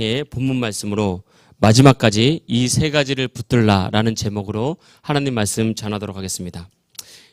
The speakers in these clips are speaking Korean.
의 본문 말씀으로 마지막까지 이 세 가지를 붙들라라는 제목으로 하나님 말씀 전하도록 하겠습니다.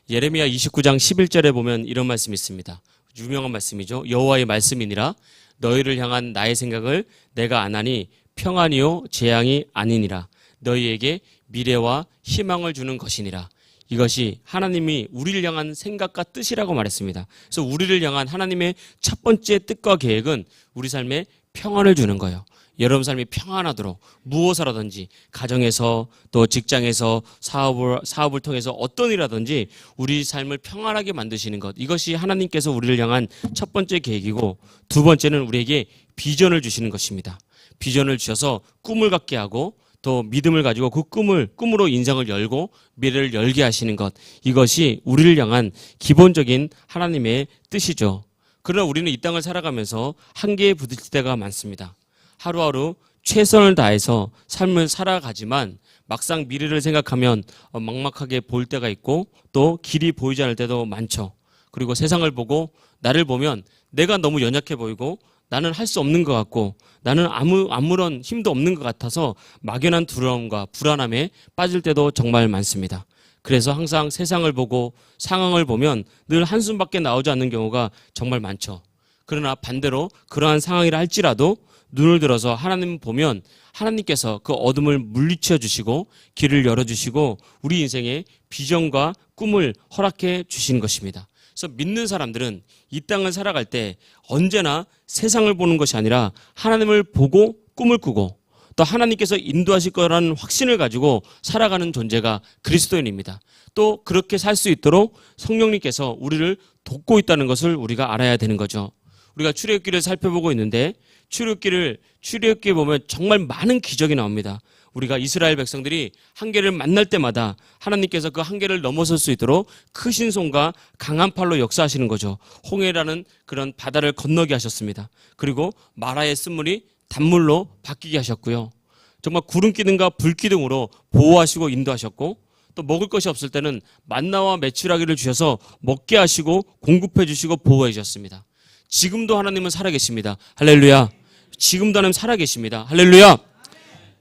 예레미야 29장 11절에 보면 이런 말씀이 있습니다. 유명한 말씀이죠. 여호와의 말씀이니라 너희를 향한 나의 생각을 내가 아나니 평안이요 재앙이 아니니라 너희에게 미래와 희망을 주는 것이니라. 이것이 하나님이 우리를 향한 생각과 뜻이라고 말했습니다. 그래서 우리를 향한 하나님의 첫 번째 뜻과 계획은 우리 삶에 평안을 주는 거예요. 여러분 삶이 평안하도록 무엇을 하든지 가정에서 또 직장에서 사업을 통해서 어떤 일이라든지 우리 삶을 평안하게 만드시는 것, 이것이 하나님께서 우리를 향한 첫 번째 계획이고, 두 번째는 우리에게 비전을 주시는 것입니다. 비전을 주셔서 꿈을 갖게 하고 또 믿음을 가지고 그 꿈으로 인생을 열고 미래를 열게 하시는 것, 이것이 우리를 향한 기본적인 하나님의 뜻이죠. 그러나 우리는 이 땅을 살아가면서 한계에 부딪힐 때가 많습니다. 하루하루 최선을 다해서 삶을 살아가지만 막상 미래를 생각하면 막막하게 보일 때가 있고 또 길이 보이지 않을 때도 많죠. 그리고 세상을 보고 나를 보면 내가 너무 연약해 보이고 나는 할 수 없는 것 같고 나는 아무런 힘도 없는 것 같아서 막연한 두려움과 불안함에 빠질 때도 정말 많습니다. 그래서 항상 세상을 보고 상황을 보면 늘 한숨밖에 나오지 않는 경우가 정말 많죠. 그러나 반대로 그러한 상황이라 할지라도 눈을 들어서 하나님 보면 하나님께서 그 어둠을 물리쳐 주시고 길을 열어주시고 우리 인생의 비전과 꿈을 허락해 주신 것입니다. 그래서 믿는 사람들은 이 땅을 살아갈 때 언제나 세상을 보는 것이 아니라 하나님을 보고 꿈을 꾸고 또 하나님께서 인도하실 거라는 확신을 가지고 살아가는 존재가 그리스도인입니다. 또 그렇게 살 수 있도록 성령님께서 우리를 돕고 있다는 것을 우리가 알아야 되는 거죠. 우리가 출애굽기를 살펴보고 있는데 출애굽기에 보면 정말 많은 기적이 나옵니다. 우리가 이스라엘 백성들이 한계를 만날 때마다 하나님께서 그 한계를 넘어설 수 있도록 크신 손과 강한 팔로 역사하시는 거죠. 홍해라는 그런 바다를 건너게 하셨습니다. 그리고 마라의 쓴물이 단물로 바뀌게 하셨고요. 정말 구름 기둥과 불 기둥으로 보호하시고 인도하셨고 또 먹을 것이 없을 때는 만나와 메추라기를 주셔서 먹게 하시고 공급해 주시고 보호해 주셨습니다. 지금도 하나님은 살아계십니다. 할렐루야. 지금도 하나님 살아계십니다. 할렐루야.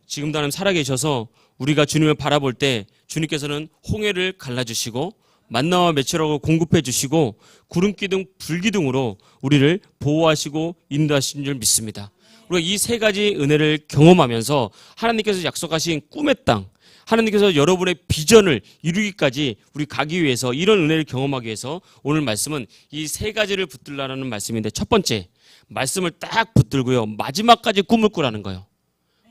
지금도 하나님 살아계셔서 우리가 주님을 바라볼 때 주님께서는 홍해를 갈라주시고 만나와 메추라기를 공급해 주시고 구름기둥 불기둥으로 우리를 보호하시고 인도하신 줄 믿습니다. 우리가 이 세 가지 은혜를 경험하면서 하나님께서 약속하신 꿈의 땅, 하나님께서 여러분의 비전을 이루기까지 우리 가기 위해서 이런 은혜를 경험하기 위해서 오늘 말씀은 이 세 가지를 붙들라는 말씀인데, 첫 번째 말씀을 딱 붙들고요 마지막까지 꿈을 꾸라는 거예요.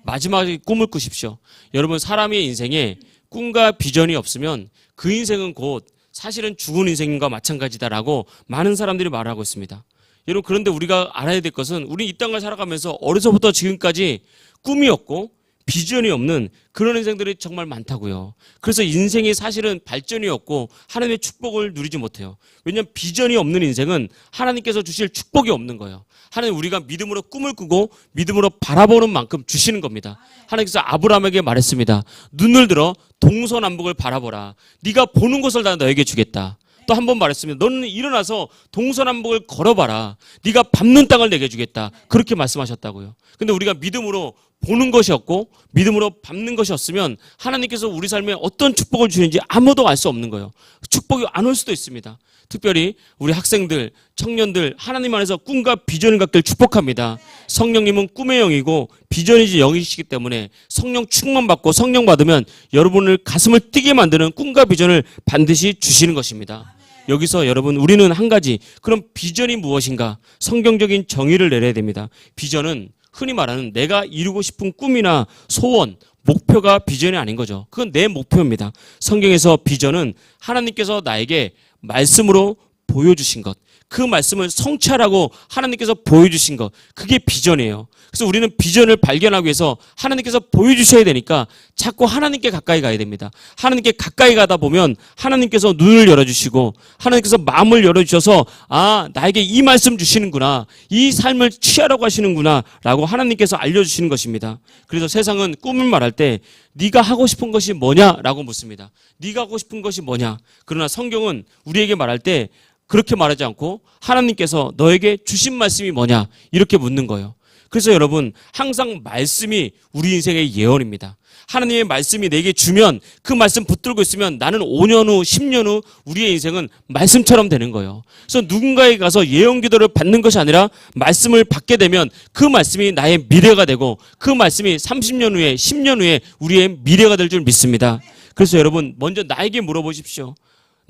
마지막에 꿈을 꾸십시오. 여러분 사람의 인생에 꿈과 비전이 없으면 그 인생은 곧 사실은 죽은 인생과 마찬가지다라고 많은 사람들이 말하고 있습니다. 여러분 그런데 우리가 알아야 될 것은 우리 이 땅을 살아가면서 어려서부터 지금까지 꿈이 없고 비전이 없는 그런 인생들이 정말 많다고요. 그래서 인생이 사실은 발전이 없고 하나님의 축복을 누리지 못해요. 왜냐하면 비전이 없는 인생은 하나님께서 주실 축복이 없는 거예요. 하나님 우리가 믿음으로 꿈을 꾸고 믿음으로 바라보는 만큼 주시는 겁니다. 하나님께서 아브라함에게 말했습니다. 눈을 들어 동서남북을 바라보라. 네가 보는 것을 다 너에게 주겠다. 또 한 번 말했습니다. 너는 일어나서 동서남북을 걸어봐라. 네가 밟는 땅을 내게 주겠다. 그렇게 말씀하셨다고요. 근데 우리가 믿음으로 보는 것이 없고 믿음으로 밟는 것이 없으면 하나님께서 우리 삶에 어떤 축복을 주는지 아무도 알 수 없는 거예요. 축복이 안 올 수도 있습니다. 특별히 우리 학생들, 청년들 하나님 안에서 꿈과 비전을 갖길 축복합니다. 성령님은 꿈의 영이고 비전이지 영이시기 때문에 성령 충만 받고 성령 받으면 여러분을 가슴을 뛰게 만드는 꿈과 비전을 반드시 주시는 것입니다. 여기서 여러분 우리는 한 가지, 그럼 비전이 무엇인가? 성경적인 정의를 내려야 됩니다. 비전은 흔히 말하는 내가 이루고 싶은 꿈이나 소원, 목표가 비전이 아닌 거죠. 그건 내 목표입니다. 성경에서 비전은 하나님께서 나에게 말씀으로 보여주신 것, 그 말씀을 성취하라고 하나님께서 보여주신 것, 그게 비전이에요. 그래서 우리는 비전을 발견하기 위해서 하나님께서 보여주셔야 되니까 자꾸 하나님께 가까이 가야 됩니다. 하나님께 가까이 가다 보면 하나님께서 눈을 열어주시고 하나님께서 마음을 열어주셔서 아, 나에게 이 말씀 주시는구나, 이 삶을 취하라고 하시는구나 라고 하나님께서 알려주시는 것입니다. 그래서 세상은 꿈을 말할 때 네가 하고 싶은 것이 뭐냐라고 묻습니다. 네가 하고 싶은 것이 뭐냐. 그러나 성경은 우리에게 말할 때 그렇게 말하지 않고 하나님께서 너에게 주신 말씀이 뭐냐 이렇게 묻는 거예요. 그래서 여러분 항상 말씀이 우리 인생의 예언입니다. 하나님의 말씀이 내게 주면 그 말씀 붙들고 있으면 나는 5년 후 10년 후 우리의 인생은 말씀처럼 되는 거예요. 그래서 누군가에 가서 예언 기도를 받는 것이 아니라 말씀을 받게 되면 그 말씀이 나의 미래가 되고 그 말씀이 30년 후에 10년 후에 우리의 미래가 될 줄 믿습니다. 그래서 여러분 먼저 나에게 물어보십시오.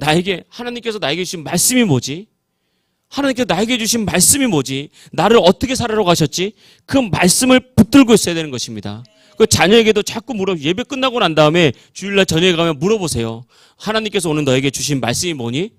하나님께서 나에게 주신 말씀이 뭐지? 하나님께서 나에게 주신 말씀이 뭐지? 나를 어떻게 살아라고 하셨지? 그 말씀을 붙들고 있어야 되는 것입니다. 그 자녀에게도 자꾸 예배 끝나고 난 다음에 주일날 저녁에 가면 물어보세요. 하나님께서 오늘 너에게 주신 말씀이 뭐니?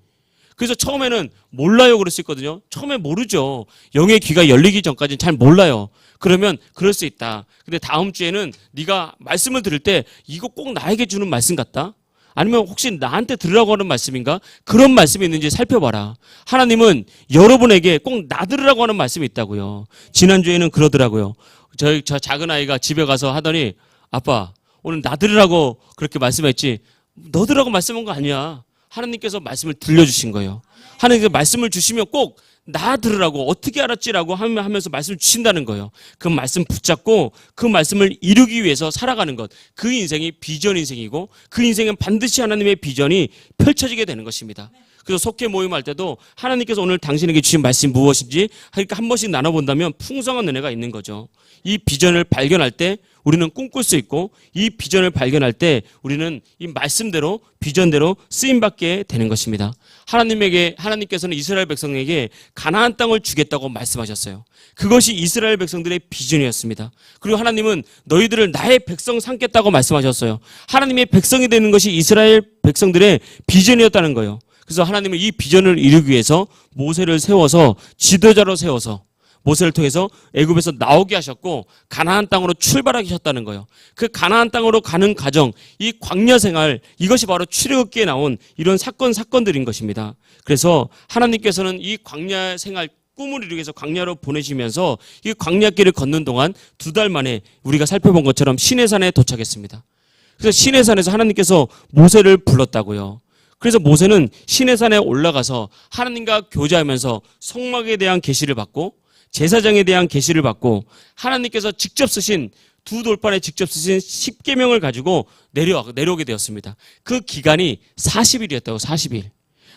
그래서 처음에는 몰라요 그럴 수 있거든요. 처음에 모르죠. 영의 귀가 열리기 전까지는 잘 몰라요. 그러면 그럴 수 있다. 근데 다음 주에는 네가 말씀을 들을 때 이거 꼭 나에게 주는 말씀 같다? 아니면 혹시 나한테 들으라고 하는 말씀인가? 그런 말씀이 있는지 살펴봐라. 하나님은 여러분에게 꼭 나 들으라고 하는 말씀이 있다고요. 지난주에는 그러더라고요. 저 작은 아이가 집에 가서 하더니 아빠 오늘 나 들으라고 그렇게 말씀했지 너 들으라고 말씀한 거 아니야. 하나님께서 말씀을 들려주신 거예요. 하나님께서 말씀을 주시면 꼭 나 들으라고 어떻게 알았지라고 하면서 말씀을 주신다는 거예요. 그 말씀 붙잡고 그 말씀을 이루기 위해서 살아가는 것. 그 인생이 비전 인생이고 그 인생은 반드시 하나님의 비전이 펼쳐지게 되는 것입니다. 그래서 속회 모임할 때도 하나님께서 오늘 당신에게 주신 말씀이 무엇인지 그러니까 한 번씩 나눠본다면 풍성한 은혜가 있는 거죠. 이 비전을 발견할 때 우리는 꿈꿀 수 있고 이 비전을 발견할 때 우리는 이 말씀대로 비전대로 쓰임받게 되는 것입니다. 하나님께서는 이스라엘 백성에게 가나안 땅을 주겠다고 말씀하셨어요. 그것이 이스라엘 백성들의 비전이었습니다. 그리고 하나님은 너희들을 나의 백성 삼겠다고 말씀하셨어요. 하나님의 백성이 되는 것이 이스라엘 백성들의 비전이었다는 거예요. 그래서 하나님은 이 비전을 이루기 위해서 모세를 세워서 지도자로 세워서 모세를 통해서 애굽에서 나오게 하셨고 가나안 땅으로 출발하게 하셨다는 거예요. 그 가나안 땅으로 가는 과정, 이 광야 생활, 이것이 바로 출애굽기에 나온 이런 사건들인 것입니다. 그래서 하나님께서는 이 광야 생활 꿈을 이루기 위해서 광야로 보내시면서 이 광야길을 걷는 동안 2달 만에 우리가 살펴본 것처럼 시내산에 도착했습니다. 그래서 시내산에서 하나님께서 모세를 불렀다고요. 그래서 모세는 시내산에 올라가서 하나님과 교제하면서 성막에 대한 계시를 받고 제사장에 대한 계시를 받고 하나님께서 직접 쓰신 두 돌판에 직접 쓰신 10계명을 가지고 내려오게 되었습니다. 그 기간이 40일이었다고 40일.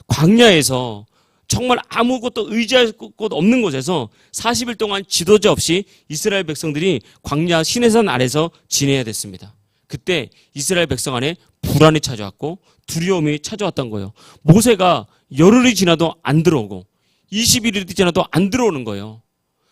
광야에서 정말 아무것도 의지할 곳 없는 곳에서 40일 동안 지도자 없이 이스라엘 백성들이 광야 시내산 아래서 지내야 됐습니다. 그때 이스라엘 백성 안에 불안이 찾아왔고 두려움이 찾아왔던 거예요. 모세가 열흘이 지나도 안 들어오고 20일이 지나도 안 들어오는 거예요.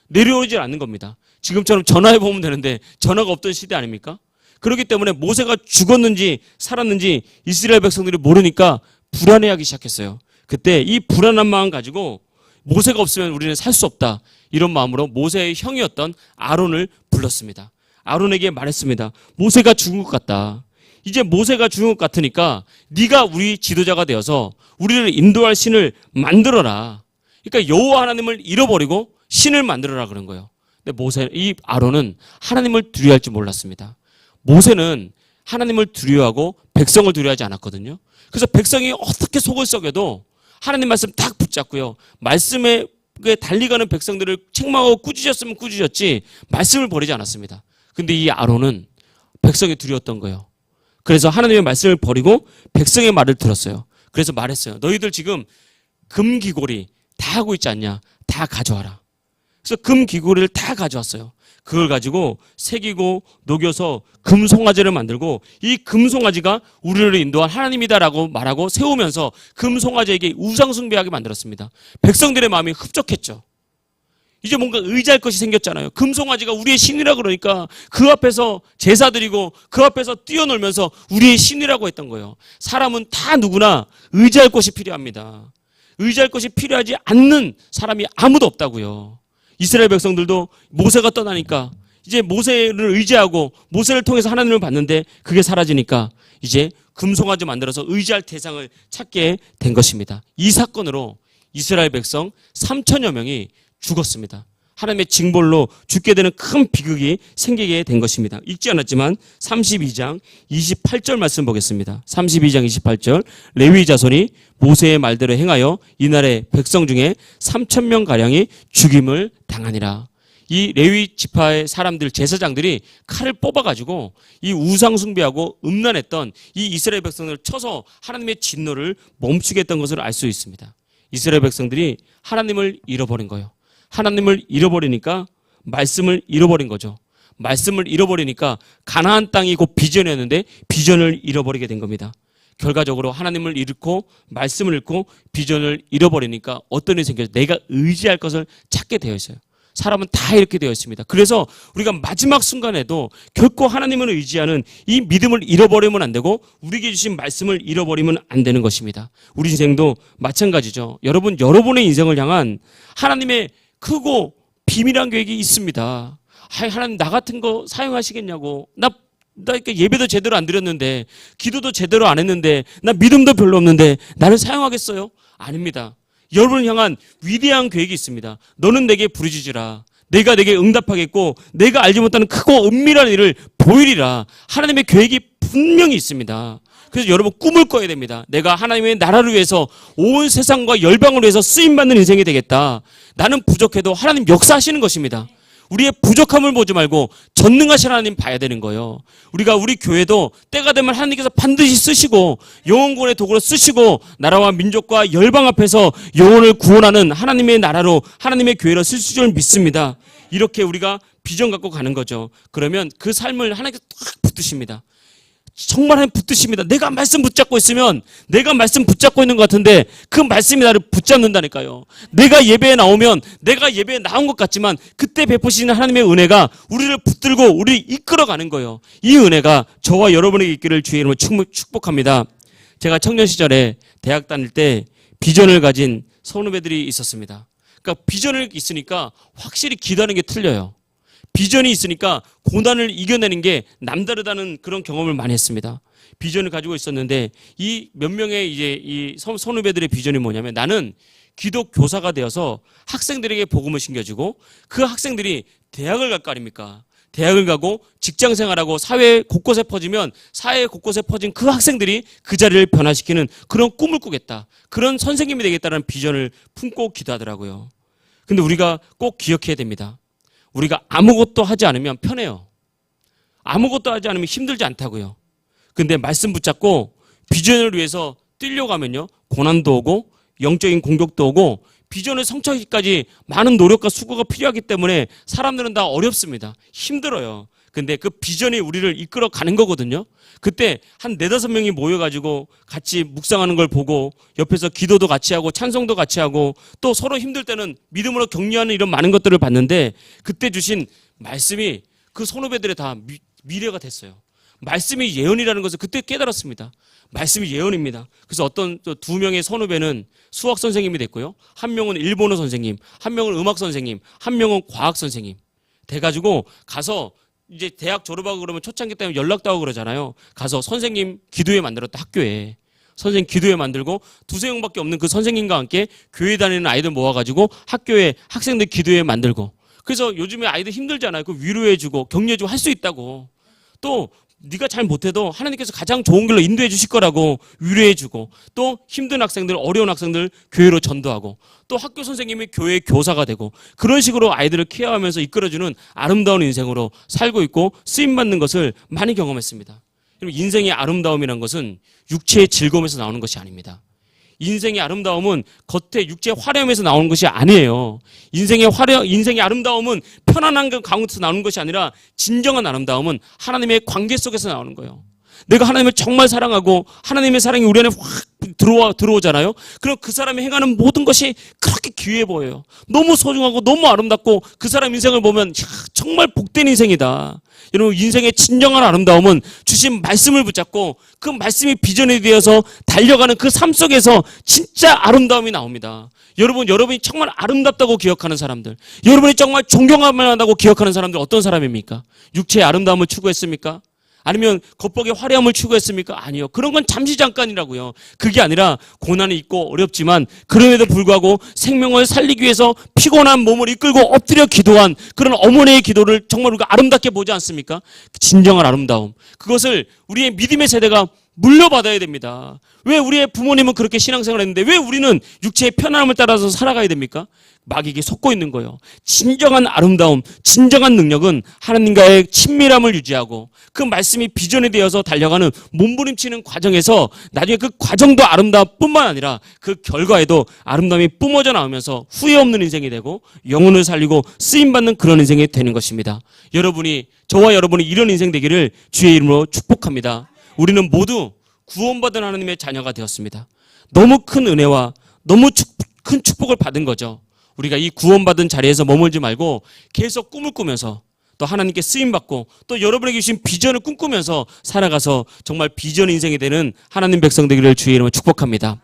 내려오질 않는 겁니다. 지금처럼 전화해 보면 되는데 전화가 없던 시대 아닙니까? 그렇기 때문에 모세가 죽었는지 살았는지 이스라엘 백성들이 모르니까 불안해하기 시작했어요. 그때 이 불안한 마음 가지고 모세가 없으면 우리는 살 수 없다. 이런 마음으로 모세의 형이었던 아론을 불렀습니다. 아론에게 말했습니다. 모세가 죽은 것 같다. 이제 모세가 죽은 것 같으니까 네가 우리 지도자가 되어서 우리를 인도할 신을 만들어라. 그러니까 여호와 하나님을 잃어버리고 신을 만들어라 그런 거예요. 근데 이 아론은 하나님을 두려워할 줄 몰랐습니다. 모세는 하나님을 두려워하고 백성을 두려워하지 않았거든요. 그래서 백성이 어떻게 속을 썩여도 하나님 말씀 딱 붙잡고요. 말씀에 달리가는 백성들을 책망하고 꾸짖었으면 꾸짖었지 말씀을 버리지 않았습니다. 근데 이 아론은 백성이 두려웠던 거예요. 그래서 하나님의 말씀을 버리고 백성의 말을 들었어요. 그래서 말했어요. 너희들 지금 금귀고리 다 하고 있지 않냐? 다 가져와라. 그래서 금귀고리를 다 가져왔어요. 그걸 가지고 새기고 녹여서 금송아지를 만들고 이 금송아지가 우리를 인도한 하나님이다라고 말하고 세우면서 금송아지에게 우상숭배하게 만들었습니다. 백성들의 마음이 흡족했죠. 이제 뭔가 의지할 것이 생겼잖아요. 금송아지가 우리의 신이라 그러니까 그 앞에서 제사 드리고 그 앞에서 뛰어놀면서 우리의 신이라고 했던 거예요. 사람은 다 누구나 의지할 것이 필요합니다. 의지할 것이 필요하지 않는 사람이 아무도 없다고요. 이스라엘 백성들도 모세가 떠나니까 이제 모세를 의지하고 모세를 통해서 하나님을 봤는데 그게 사라지니까 이제 금송아지 만들어서 의지할 대상을 찾게 된 것입니다. 이 사건으로 이스라엘 백성 3천여 명이 죽었습니다. 하나님의 징벌로 죽게 되는 큰 비극이 생기게 된 것입니다. 읽지 않았지만 32장 28절 말씀 보겠습니다. 32장 28절 레위 자손이 모세의 말대로 행하여 이날에 백성 중에 3,000명 가량이 죽임을 당하니라. 이 레위 지파의 사람들, 제사장들이 칼을 뽑아가지고 이 우상 숭배하고 음란했던 이 이스라엘 백성들을 쳐서 하나님의 진노를 멈추게 했던 것을 알 수 있습니다. 이스라엘 백성들이 하나님을 잃어버린 거예요. 하나님을 잃어버리니까 말씀을 잃어버린 거죠. 말씀을 잃어버리니까 가나안 땅이 곧 비전이었는데 비전을 잃어버리게 된 겁니다. 결과적으로 하나님을 잃고 말씀을 잃고 비전을 잃어버리니까 어떤 일이 생겨요? 내가 의지할 것을 찾게 되어 있어요. 사람은 다 이렇게 되어 있습니다. 그래서 우리가 마지막 순간에도 결코 하나님을 의지하는 이 믿음을 잃어버리면 안 되고 우리에게 주신 말씀을 잃어버리면 안 되는 것입니다. 우리 인생도 마찬가지죠. 여러분의 인생을 향한 하나님의 크고 비밀한 계획이 있습니다. 하나님 나 같은 거 사용하시겠냐고. 나 이렇게 예배도 제대로 안 드렸는데, 기도도 제대로 안 했는데, 나 믿음도 별로 없는데 나를 사용하겠어요? 아닙니다. 여러분을 향한 위대한 계획이 있습니다. 너는 내게 부르짖으라. 내가 내게 응답하겠고 내가 알지 못하는 크고 은밀한 일을 보이리라. 하나님의 계획이 분명히 있습니다. 그래서 여러분 꿈을 꿔야 됩니다. 내가 하나님의 나라를 위해서 온 세상과 열방을 위해서 쓰임받는 인생이 되겠다. 나는 부족해도 하나님 역사하시는 것입니다. 우리의 부족함을 보지 말고 전능하신 하나님 봐야 되는 거예요. 우리 교회도 때가 되면 하나님께서 반드시 쓰시고 영혼구원의 도구로 쓰시고 나라와 민족과 열방 앞에서 영혼을 구원하는 하나님의 나라로 하나님의 교회로 쓰실 줄 믿습니다. 이렇게 우리가 비전 갖고 가는 거죠. 그러면 그 삶을 하나님께서 딱 붙드십니다. 정말 하나님 붙드십니다. 내가 말씀 붙잡고 있으면 내가 말씀 붙잡고 있는 것 같은데 그 말씀이 나를 붙잡는다니까요. 내가 예배에 나오면 내가 예배에 나온 것 같지만 그때 베푸시는 하나님의 은혜가 우리를 붙들고 우리를 이끌어가는 거예요. 이 은혜가 저와 여러분에게 있기를 주의 이름으로 축복합니다. 제가 청년 시절에 대학 다닐 때 비전을 가진 선후배들이 있었습니다. 그러니까 비전을 있으니까 확실히 기도하는 게 틀려요. 비전이 있으니까 고난을 이겨내는 게 남다르다는 그런 경험을 많이 했습니다. 비전을 가지고 있었는데 이 몇 명의 이제 이 선후배들의 비전이 뭐냐면 나는 기독 교사가 되어서 학생들에게 복음을 심겨주고 그 학생들이 대학을 갈 거 아닙니까? 대학을 가고 직장 생활하고 사회 곳곳에 퍼지면 사회 곳곳에 퍼진 그 학생들이 그 자리를 변화시키는 그런 꿈을 꾸겠다. 그런 선생님이 되겠다는 비전을 품고 기도하더라고요. 근데 우리가 꼭 기억해야 됩니다. 우리가 아무것도 하지 않으면 편해요. 아무것도 하지 않으면 힘들지 않다고요. 근데 말씀 붙잡고 비전을 위해서 뛰려고 하면요. 고난도 오고 영적인 공격도 오고 비전을 성취하기까지 많은 노력과 수고가 필요하기 때문에 사람들은 다 어렵습니다. 힘들어요. 근데 그 비전이 우리를 이끌어 가는 거거든요. 그때 한 4-5명이 모여가지고 같이 묵상하는 걸 보고 옆에서 기도도 같이 하고 찬송도 같이 하고 또 서로 힘들 때는 믿음으로 격려하는 이런 많은 것들을 봤는데 그때 주신 말씀이 그 선후배들의 다 미래가 됐어요. 말씀이 예언이라는 것을 그때 깨달았습니다. 말씀이 예언입니다. 그래서 어떤 2명의 선후배는 수학 선생님이 됐고요. 한 명은 일본어 선생님, 한 명은 음악 선생님, 한 명은 과학 선생님 돼가지고 가서 이제 대학 졸업하고 그러면 초창기 때문에 연락도 하고 그러잖아요. 가서 선생님 기도회 만들었다. 학교에 선생님 기도회 만들고 2-3명밖에 없는 그 선생님과 함께 교회 다니는 아이들 모아가지고 학교에 학생들 기도회 만들고 그래서 요즘에 아이들 힘들잖아요. 그 위로해주고 격려해주고 할 수 있다고. 또 네가 잘 못해도 하나님께서 가장 좋은 길로 인도해 주실 거라고 위로해주고 또 힘든 학생들 어려운 학생들 교회로 전도하고 또 학교 선생님이 교회 교사가 되고 그런 식으로 아이들을 케어하면서 이끌어주는 아름다운 인생으로 살고 있고 쓰임받는 것을 많이 경험했습니다. 인생의 아름다움이란 것은 육체의 즐거움에서 나오는 것이 아닙니다. 인생의 아름다움은 겉에 육체의 화려함에서 나오는 것이 아니에요. 인생의 아름다움은 편안한 가운데서 나오는 것이 아니라 진정한 아름다움은 하나님의 관계 속에서 나오는 거예요. 내가 하나님을 정말 사랑하고 하나님의 사랑이 우리 안에 확 들어오잖아요. 그럼 그 사람이 행하는 모든 것이 그렇게 귀해 보여요. 너무 소중하고 너무 아름답고 그 사람 인생을 보면 정말 복된 인생이다. 여러분 인생의 진정한 아름다움은 주신 말씀을 붙잡고 그 말씀이 비전이 되어서 달려가는 그 삶 속에서 진짜 아름다움이 나옵니다. 여러분이 정말 아름답다고 기억하는 사람들, 여러분이 정말 존경할 만하다고 기억하는 사람들 어떤 사람입니까? 육체의 아름다움을 추구했습니까? 아니면 겉보기의 화려함을 추구했습니까? 아니요. 그런 건 잠시 잠깐이라고요. 그게 아니라 고난이 있고 어렵지만 그럼에도 불구하고 생명을 살리기 위해서 피곤한 몸을 이끌고 엎드려 기도한 그런 어머니의 기도를 정말 우리가 아름답게 보지 않습니까? 진정한 아름다움. 그것을 우리의 믿음의 세대가 물려받아야 됩니다. 왜 우리의 부모님은 그렇게 신앙생활을 했는데 왜 우리는 육체의 편안함을 따라서 살아가야 됩니까? 마귀에게 속고 있는 거예요. 진정한 아름다움, 진정한 능력은 하나님과의 친밀함을 유지하고 그 말씀이 비전이 되어서 달려가는 몸부림치는 과정에서 나중에 그 과정도 아름다움 뿐만 아니라 그 결과에도 아름다움이 뿜어져 나오면서 후회 없는 인생이 되고 영혼을 살리고 쓰임받는 그런 인생이 되는 것입니다. 저와 여러분이 이런 인생 되기를 주의 이름으로 축복합니다. 우리는 모두 구원받은 하나님의 자녀가 되었습니다. 너무 큰 은혜와 너무 큰 축복을 받은 거죠. 우리가 이 구원받은 자리에서 머물지 말고 계속 꿈을 꾸면서 또 하나님께 쓰임받고 또 여러분에게 주신 비전을 꿈꾸면서 살아가서 정말 비전 인생이 되는 하나님 백성 되기를 주의 이름으로 축복합니다.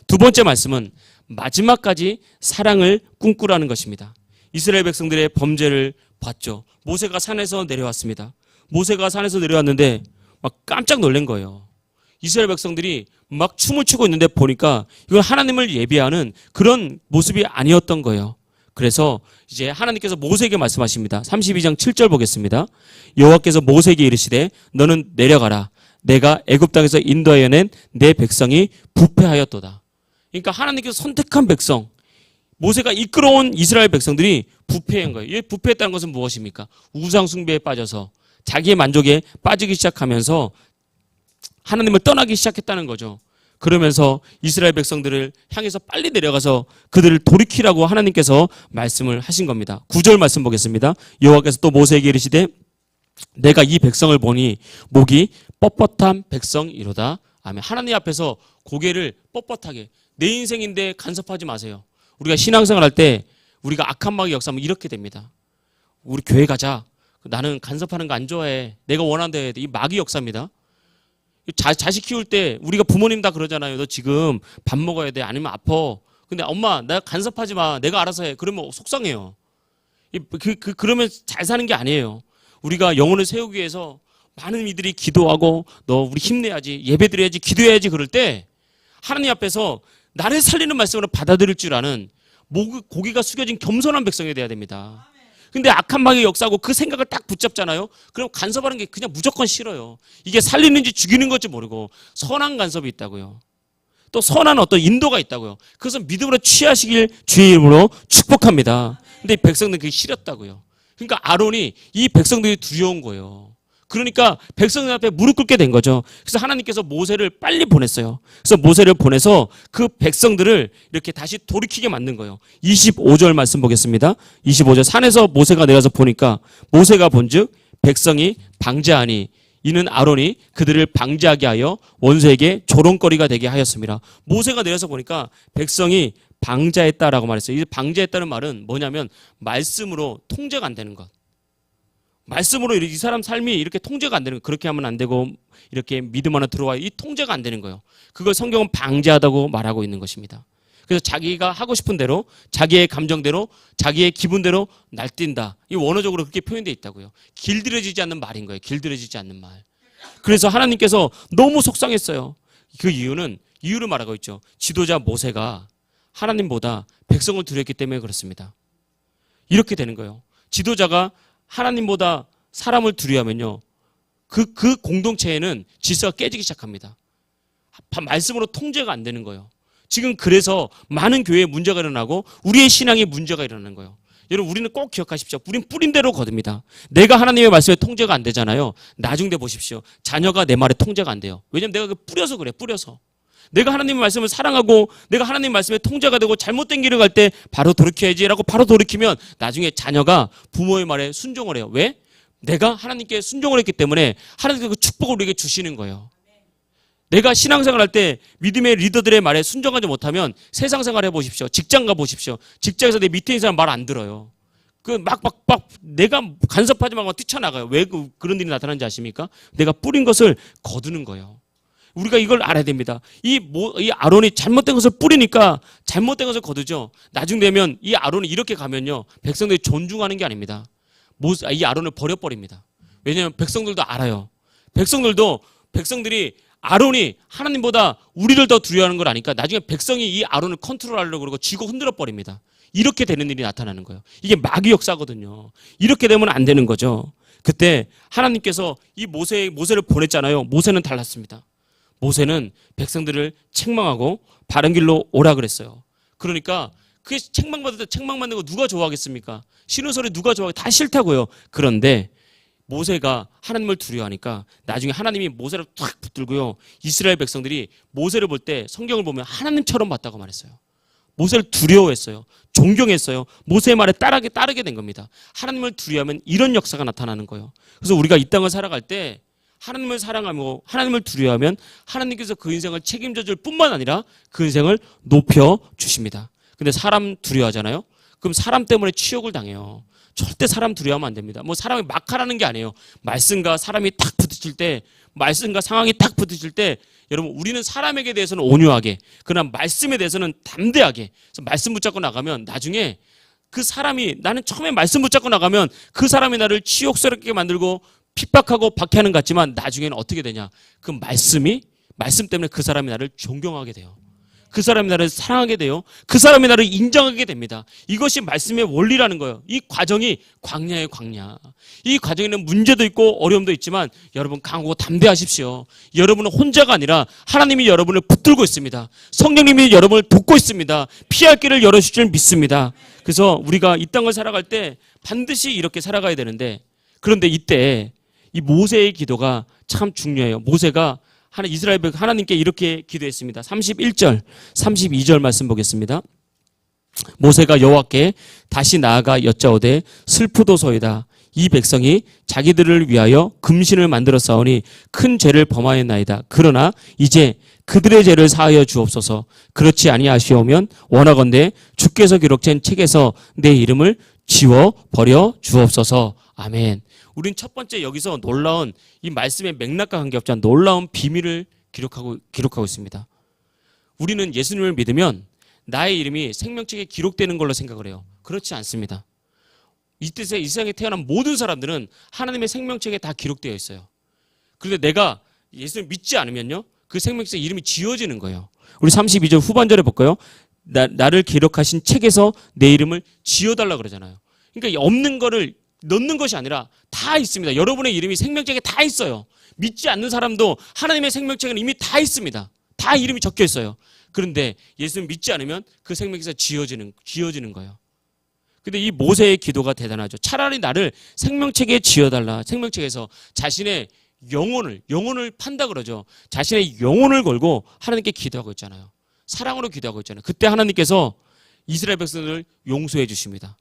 두 번째 말씀은 마지막까지 사랑을 꿈꾸라는 것입니다. 이스라엘 백성들의 범죄를 봤죠. 모세가 산에서 내려왔습니다. 모세가 산에서 내려왔는데 막 깜짝 놀란 거예요. 이스라엘 백성들이 막 춤을 추고 있는데 보니까 이건 하나님을 예비하는 그런 모습이 아니었던 거예요. 그래서 이제 하나님께서 모세에게 말씀하십니다. 32장 7절 보겠습니다. 여호와께서 모세에게 이르시되 너는 내려가라. 내가 애굽 땅에서 인도하여 낸 내 백성이 부패하였도다. 그러니까 하나님께서 선택한 백성, 모세가 이끌어온 이스라엘 백성들이 부패한 거예요. 이 부패했다는 것은 무엇입니까? 우상 숭배에 빠져서 자기의 만족에 빠지기 시작하면서 하나님을 떠나기 시작했다는 거죠. 그러면서 이스라엘 백성들을 향해서 빨리 내려가서 그들을 돌이키라고 하나님께서 말씀을 하신 겁니다. 9절 말씀 보겠습니다. 여호와께서 또 모세에게 이르시되 내가 이 백성을 보니 목이 뻣뻣한 백성이로다. 아멘. 하나님 앞에서 고개를 뻣뻣하게, 내 인생인데 간섭하지 마세요. 우리가 신앙생활 할 때 우리가 악한 마귀 역사하면 이렇게 됩니다. 우리 교회 가자. 나는 간섭하는 거 안 좋아해. 내가 원하는 대로 해야 돼. 이 마귀 역사입니다. 자식 키울 때 우리가 부모님 다 그러잖아요. 너 지금 밥 먹어야 돼. 아니면 아파. 근데 엄마 나 간섭하지 마. 내가 알아서 해. 그러면 속상해요. 그러면 잘 사는 게 아니에요. 우리가 영혼을 세우기 위해서 많은 이들이 기도하고 너 우리 힘내야지. 예배드려야지. 기도해야지. 그럴 때 하나님 앞에서 나를 살리는 말씀으로 받아들일 줄 아는 고개가 숙여진 겸손한 백성이 돼야 됩니다. 근데 악한 마귀의 역사하고 그 생각을 딱 붙잡잖아요. 그럼 간섭하는 게 그냥 무조건 싫어요. 이게 살리는지 죽이는 건지 모르고 선한 간섭이 있다고요. 또 선한 어떤 인도가 있다고요. 그것은 믿음으로 취하시길 주의 이름으로 축복합니다. 근데 이 백성들은 그게 싫었다고요. 그러니까 아론이 이 백성들이 두려운 거예요. 그러니까 백성들 앞에 무릎 꿇게 된 거죠. 그래서 하나님께서 모세를 빨리 보냈어요. 그래서 모세를 보내서 그 백성들을 이렇게 다시 돌이키게 만든 거예요. 25절 말씀 보겠습니다. 25절 산에서 모세가 내려서 보니까 모세가 본즉 백성이 방제하니 이는 아론이 그들을 방제하게 하여 원수에게 조롱거리가 되게 하였습니다. 모세가 내려서 보니까 백성이 방자했다라고 말했어요. 이 방자했다는 말은 뭐냐면 말씀으로 통제가 안 되는 것. 말씀으로 이 사람 삶이 이렇게 통제가 안 되는 거예요. 그렇게 하면 안 되고 이렇게 믿음 하나 들어와요. 이 통제가 안 되는 거예요. 그걸 성경은 방제하다고 말하고 있는 것입니다. 그래서 자기가 하고 싶은 대로 자기의 감정대로 자기의 기분대로 날뛴다. 이 원어적으로 그렇게 표현되어 있다고요. 길들여지지 않는 말인 거예요. 길들여지지 않는 말. 그래서 하나님께서 너무 속상했어요. 그 이유를 말하고 있죠. 지도자 모세가 하나님보다 백성을 두려웠기 때문에 그렇습니다. 이렇게 되는 거예요. 지도자가 하나님보다 사람을 두려워하면요. 그 공동체에는 질서가 깨지기 시작합니다. 말씀으로 통제가 안 되는 거예요. 지금 그래서 많은 교회에 문제가 일어나고 우리의 신앙에 문제가 일어나는 거예요. 여러분 우리는 꼭 기억하십시오. 우린 뿌린 대로 거듭니다. 내가 하나님의 말씀에 통제가 안 되잖아요. 나중에 보십시오. 자녀가 내 말에 통제가 안 돼요. 왜냐면 내가 뿌려서 그래. 뿌려서. 내가 하나님의 말씀을 사랑하고 내가 하나님의 말씀에 통제가 되고 잘못된 길을 갈 때 바로 돌이켜야지라고 바로 돌이키면 나중에 자녀가 부모의 말에 순종을 해요. 왜? 내가 하나님께 순종을 했기 때문에 하나님께서 그 축복을 우리에게 주시는 거예요. 내가 신앙생활 할 때 믿음의 리더들의 말에 순종하지 못하면 세상 생활 해보십시오. 직장 가보십시오. 직장에서 내 밑에 있는 사람 말 안 들어요. 내가 간섭하지 말고 뛰쳐나가요. 왜 그런 일이 나타나는지 아십니까? 내가 뿌린 것을 거두는 거예요. 우리가 이걸 알아야 됩니다. 이 아론이 잘못된 것을 뿌리니까 잘못된 것을 거두죠. 나중 되면 이 아론이 이렇게 가면요. 백성들이 존중하는 게 아닙니다. 이 아론을 버려버립니다. 왜냐하면 백성들도 알아요. 백성들이 아론이 하나님보다 우리를 더 두려워하는 걸 아니까 나중에 백성이 이 아론을 컨트롤하려고 그러고 쥐고 흔들어 버립니다. 이렇게 되는 일이 나타나는 거예요. 이게 마귀 역사거든요. 이렇게 되면 안 되는 거죠. 그때 하나님께서 이 모세를 보냈잖아요. 모세는 달랐습니다. 모세는 백성들을 책망하고 바른 길로 오라 그랬어요. 그러니까 그게 책망받을 때 책망받는 거 누가 좋아하겠습니까? 싫은 소리 누가 좋아하겠? 다 싫다고요. 그런데 모세가 하나님을 두려워하니까 나중에 하나님이 모세를 탁 붙들고요. 이스라엘 백성들이 모세를 볼 때 성경을 보면 하나님처럼 봤다고 말했어요. 모세를 두려워했어요. 존경했어요. 모세의 말에 따르게 된 겁니다. 하나님을 두려워하면 이런 역사가 나타나는 거예요. 그래서 우리가 이 땅을 살아갈 때 하나님을 사랑하며 하나님을 두려워하면 하나님께서 그 인생을 책임져 줄 뿐만 아니라 그 인생을 높여 주십니다. 근데 사람 두려워하잖아요. 그럼 사람 때문에 치욕을 당해요. 절대 사람 두려워하면 안 됩니다. 뭐 사람이 막 하라는 게 아니에요. 말씀과 사람이 탁 부딪힐 때, 말씀과 상황이 탁 부딪힐 때, 여러분 우리는 사람에게 대해서는 온유하게, 그러나 말씀에 대해서는 담대하게. 그래서 말씀 붙잡고 나가면 나중에 그 사람이, 나는 처음에 말씀 붙잡고 나가면 그 사람이 나를 치욕스럽게 만들고 핍박하고 박해하는 것 같지만 나중에는 어떻게 되냐? 그 말씀 때문에 그 사람이 나를 존경하게 돼요. 그 사람이 나를 사랑하게 돼요. 그 사람이 나를 인정하게 됩니다. 이것이 말씀의 원리라는 거예요. 이 과정이 광야의 광야. 이 과정에는 문제도 있고 어려움도 있지만 여러분 강하고 담대하십시오. 여러분은 혼자가 아니라 하나님이 여러분을 붙들고 있습니다. 성령님이 여러분을 돕고 있습니다. 피할 길을 열어주실 줄 믿습니다. 그래서 우리가 이 땅을 살아갈 때 반드시 이렇게 살아가야 되는데, 그런데 이때 이 모세의 기도가 참 중요해요. 모세가 이스라엘 하나님께 이렇게 기도했습니다. 31절, 32절 말씀 보겠습니다. 모세가 여호와께 다시 나아가 여짜오되 슬프도소이다. 이 백성이 자기들을 위하여 금신을 만들어 싸우니 큰 죄를 범하였나이다. 그러나 이제 그들의 죄를 사하여 주옵소서. 그렇지 아니하시오면 원하건대 주께서 기록된 책에서 내 이름을 지워 버려 주옵소서. 아멘. 우린 첫 번째 여기서 놀라운 이 말씀의 맥락과 관계없지 않은 놀라운 비밀을 기록하고 있습니다. 우리는 예수님을 믿으면 나의 이름이 생명책에 기록되는 걸로 생각을 해요. 그렇지 않습니다. 이 세상에 태어난 모든 사람들은 하나님의 생명책에 다 기록되어 있어요. 그런데 내가 예수님을 믿지 않으면요, 그 생명책에 이름이 지워지는 거예요. 우리 32절 후반절에 볼까요? 나를 기록하신 책에서 내 이름을 지워달라 그러잖아요. 그러니까 없는 거를 넣는 것이 아니라 다 있습니다. 여러분의 이름이 생명책에 다 있어요. 믿지 않는 사람도 하나님의 생명책에는 이미 다 있습니다. 다 이름이 적혀 있어요. 그런데 예수님 믿지 않으면 그 생명책에서 지워지는 거예요. 근데 이 모세의 기도가 대단하죠. 차라리 나를 생명책에 지어달라. 생명책에서 자신의 영혼을 판다 그러죠. 자신의 영혼을 걸고 하나님께 기도하고 있잖아요. 사랑으로 기도하고 있잖아요. 그때 하나님께서 이스라엘 백성을 용서해 주십니다.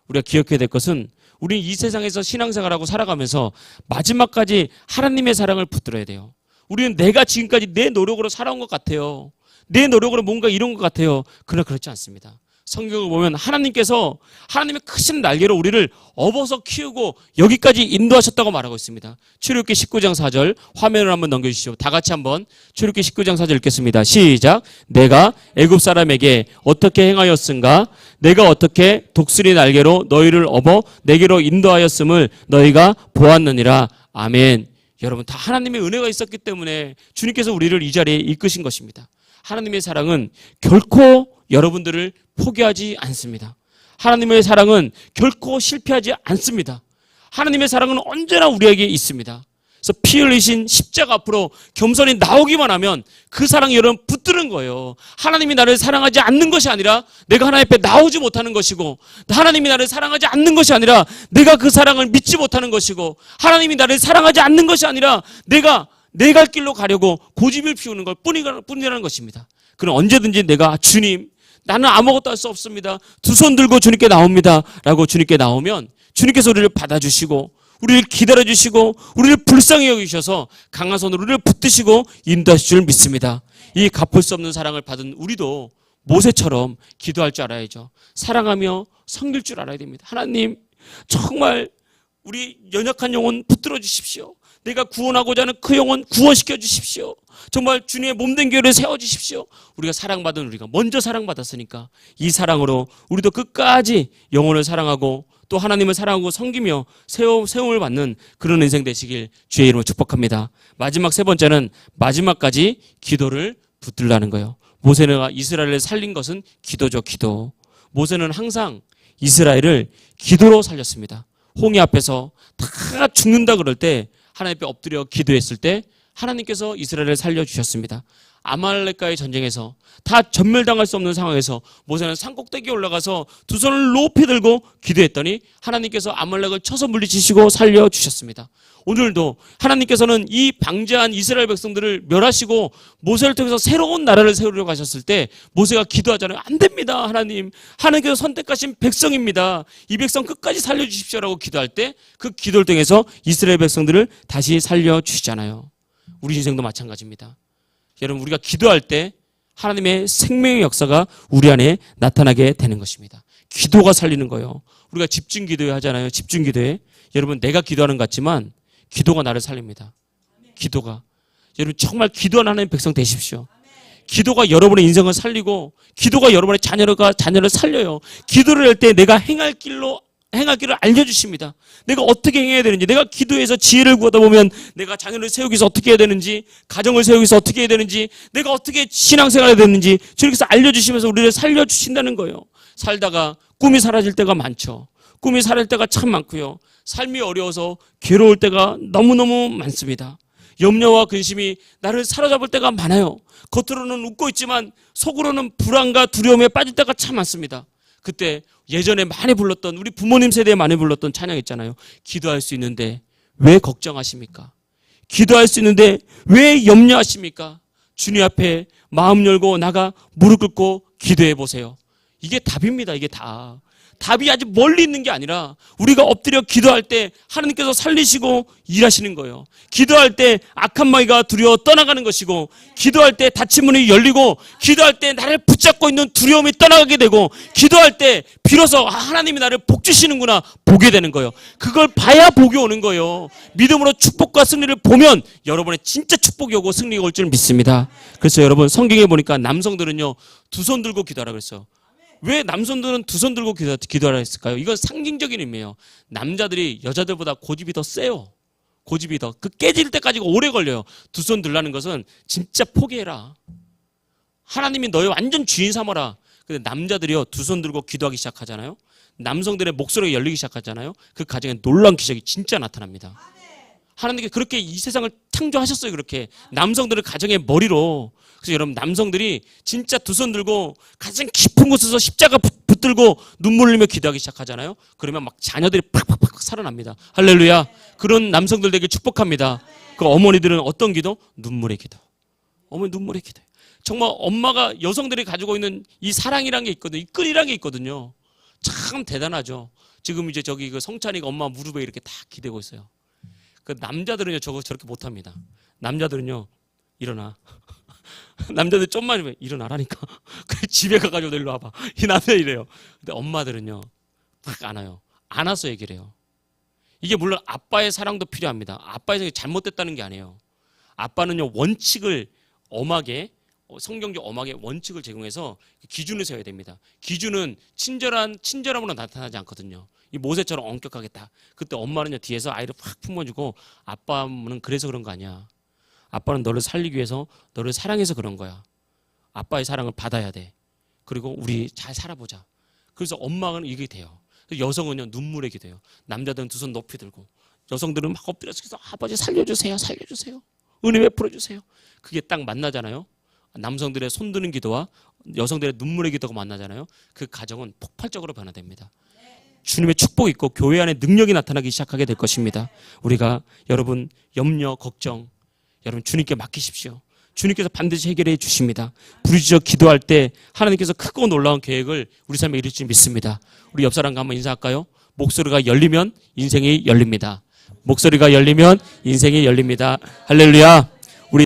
우리가 기억해야 될 것은 우리는 이 세상에서 신앙생활하고 살아가면서 마지막까지 하나님의 사랑을 붙들어야 돼요. 우리는 내가 지금까지 내 노력으로 살아온 것 같아요. 내 노력으로 뭔가 이룬 것 같아요. 그러나 그렇지 않습니다. 성경을 보면 하나님께서 하나님의 크신 날개로 우리를 업어서 키우고 여기까지 인도하셨다고 말하고 있습니다. 출애굽기 19장 4절 화면을 한번 넘겨주시죠. 다 같이 한번 출애굽기 19장 4절 읽겠습니다. 시작. 내가 애굽 사람에게 어떻게 행하였은가? 내가 어떻게 독수리 날개로 너희를 업어 내게로 인도하였음을 너희가 보았느니라. 아멘. 여러분 다 하나님의 은혜가 있었기 때문에 주님께서 우리를 이 자리에 이끄신 것입니다. 하나님의 사랑은 결코 여러분들을 포기하지 않습니다. 하나님의 사랑은 결코 실패하지 않습니다. 하나님의 사랑은 언제나 우리에게 있습니다. 그래서 피 흘리신 십자가 앞으로 겸손히 나오기만 하면 그 사랑이 여러분 붙드는 거예요. 하나님이 나를 사랑하지 않는 것이 아니라 내가 하나님 앞에 나오지 못하는 것이고, 하나님이 나를 사랑하지 않는 것이 아니라 내가 그 사랑을 믿지 못하는 것이고, 하나님이 나를 사랑하지 않는 것이 아니라 내가 내 갈 길로 가려고 고집을 피우는 것 뿐이라는 것입니다. 그럼 언제든지 내가 주님, 나는 아무것도 할 수 없습니다. 두 손 들고 주님께 나옵니다. 라고 주님께 나오면 주님께서 우리를 받아주시고 우리를 기다려주시고 우리를 불쌍히 여기셔서 강한 손으로 우리를 붙드시고 인도하실 줄 믿습니다. 이 갚을 수 없는 사랑을 받은 우리도 모세처럼 기도할 줄 알아야죠. 사랑하며 섬길 줄 알아야 됩니다. 하나님 정말 우리 연약한 영혼 붙들어 주십시오. 내가 구원하고자 하는 그 영혼 구원시켜 주십시오. 정말 주님의 몸된 교회를 세워주십시오. 우리가 사랑받은 우리가 먼저 사랑받았으니까 이 사랑으로 우리도 끝까지 영혼을 사랑하고 또 하나님을 사랑하고 섬기며 세움을 받는 그런 인생 되시길 주의 이름으로 축복합니다. 마지막 세 번째는 마지막까지 기도를 붙들라는 거예요. 모세가 이스라엘을 살린 것은 기도죠. 기도. 모세는 항상 이스라엘을 기도로 살렸습니다. 홍해 앞에서 다 죽는다 그럴 때 하나님 앞에 엎드려 기도했을 때 하나님께서 이스라엘을 살려주셨습니다. 아말렉과의 전쟁에서 다 전멸당할 수 없는 상황에서 모세는 산꼭대기에 올라가서 두 손을 높이 들고 기도했더니 하나님께서 아말렉을 쳐서 물리치시고 살려주셨습니다. 오늘도 하나님께서는 이 방제한 이스라엘 백성들을 멸하시고 모세를 통해서 새로운 나라를 세우려고 하셨을 때 모세가 기도하잖아요. 안 됩니다. 하나님께서 선택하신 백성입니다. 이 백성 끝까지 살려주십시오라고 기도할 때 그 기도를 통해서 이스라엘 백성들을 다시 살려주시잖아요. 우리 인생도 마찬가지입니다. 여러분, 우리가 기도할 때 하나님의 생명의 역사가 우리 안에 나타나게 되는 것입니다. 기도가 살리는 거예요. 우리가 집중 기도회 하잖아요. 집중 기도회. 여러분, 내가 기도하는 것 같지만 기도가 나를 살립니다. 기도가. 여러분, 정말 기도하는 하나님의 백성 되십시오. 기도가 여러분의 인생을 살리고 기도가 여러분의 자녀를 살려요. 기도를 할 때 내가 행할 길을 알려주십니다. 내가 어떻게 행해야 되는지, 내가 기도해서 지혜를 구하다 보면 내가 자녀를 세우기 위해서 어떻게 해야 되는지, 가정을 세우기 위해서 어떻게 해야 되는지, 내가 어떻게 신앙생활을 해야 되는지 주님께서 알려주시면서 우리를 살려주신다는 거예요. 살다가 꿈이 사라질 때가 많죠. 꿈이 사라질 때가 참 많고요. 삶이 어려워서 괴로울 때가 너무너무 많습니다. 염려와 근심이 나를 사로잡을 때가 많아요. 겉으로는 웃고 있지만 속으로는 불안과 두려움에 빠질 때가 참 많습니다. 그때 예전에 많이 불렀던, 우리 부모님 세대에 많이 불렀던 찬양 있잖아요. 기도할 수 있는데 왜 걱정하십니까? 기도할 수 있는데 왜 염려하십니까? 주님 앞에 마음 열고 나가 무릎 꿇고 기도해 보세요. 이게 답입니다. 이게 다. 답이 아직 멀리 있는 게 아니라 우리가 엎드려 기도할 때 하나님께서 살리시고 일하시는 거예요. 기도할 때 악한 마귀가 두려워 떠나가는 것이고, 기도할 때 닫힌 문이 열리고, 기도할 때 나를 붙잡고 있는 두려움이 떠나가게 되고, 기도할 때 비로소 하나님이 나를 복 주시는구나 보게 되는 거예요. 그걸 봐야 복이 오는 거예요. 믿음으로 축복과 승리를 보면 여러분의 진짜 축복이 오고 승리가 올 줄 믿습니다. 그래서 여러분, 성경에 보니까 남성들은요, 두 손 들고 기도하라 그랬어요. 왜 남성들은 두 손 들고 기도하라 했을까요? 이건 상징적인 의미예요. 남자들이 여자들보다 고집이 더 세요. 고집이 더. 그 깨질 때까지 오래 걸려요. 두 손 들라는 것은 진짜 포기해라. 하나님이 너의 완전 주인 삼아라. 근데 남자들이요, 두 손 들고 기도하기 시작하잖아요. 남성들의 목소리가 열리기 시작하잖아요. 그 가정에 놀라운 기적이 진짜 나타납니다. 하나님께 그렇게 이 세상을 창조하셨어요. 그렇게 남성들을 가정의 머리로. 그래서 여러분, 남성들이 진짜 두 손 들고 가장 깊은 곳에서 십자가 붙들고 눈물 흘리며 기도하기 시작하잖아요. 그러면 막 자녀들이 팍팍팍 살아납니다. 할렐루야. 그런 남성들 되게 축복합니다. 그 어머니들은 어떤 기도? 눈물의 기도. 어머니 눈물의 기도. 정말 엄마가, 여성들이 가지고 있는 이 사랑이란 게 있거든요. 이 끈이란 게 있거든요. 참 대단하죠. 지금 이제 저기 그 성찬이가 엄마 무릎에 이렇게 딱 기대고 있어요. 그 남자들은요, 저거 저렇게 못합니다. 남자들은요, 일어나. 남자들 좀만 일어나라니까. 그 집에 가가지고 너 일로 와봐. 이 남자 이래요. 근데 엄마들은요, 딱 안아요. 안아서 얘기를 해요. 이게 물론 아빠의 사랑도 필요합니다. 아빠의 사랑이 잘못됐다는 게 아니에요. 아빠는요, 원칙을 엄하게, 성경적 엄하게 원칙을 제공해서 기준을 세워야 됩니다. 기준은 친절함으로 나타나지 않거든요. 이 모세처럼 엄격하게 딱. 그때 엄마는요, 뒤에서 아이를 확 품어주고, 아빠는 그래서 그런 거 아니야. 아빠는 너를 살리기 위해서, 너를 사랑해서 그런 거야. 아빠의 사랑을 받아야 돼. 그리고 우리 잘 살아보자. 그래서 엄마는 이게 돼요. 여성은요, 눈물의 기도예요. 남자들은 두 손 높이 들고, 여성들은 막 엎드려서 아버지 살려주세요, 살려주세요. 은혜 베풀어 주세요. 그게 딱 만나잖아요. 남성들의 손 드는 기도와 여성들의 눈물의 기도가 만나잖아요. 그 가정은 폭발적으로 변화됩니다. 주님의 축복이 있고 교회 안에 능력이 나타나기 시작하게 될 것입니다. 우리가 여러분 염려, 걱정, 여러분 주님께 맡기십시오. 주님께서 반드시 해결해 주십니다. 부르짖어 기도할 때 하나님께서 크고 놀라운 계획을 우리 삶에 이룰 줄 믿습니다. 우리 옆 사람과 한번 인사할까요? 목소리가 열리면 인생이 열립니다. 목소리가 열리면 인생이 열립니다. 할렐루야.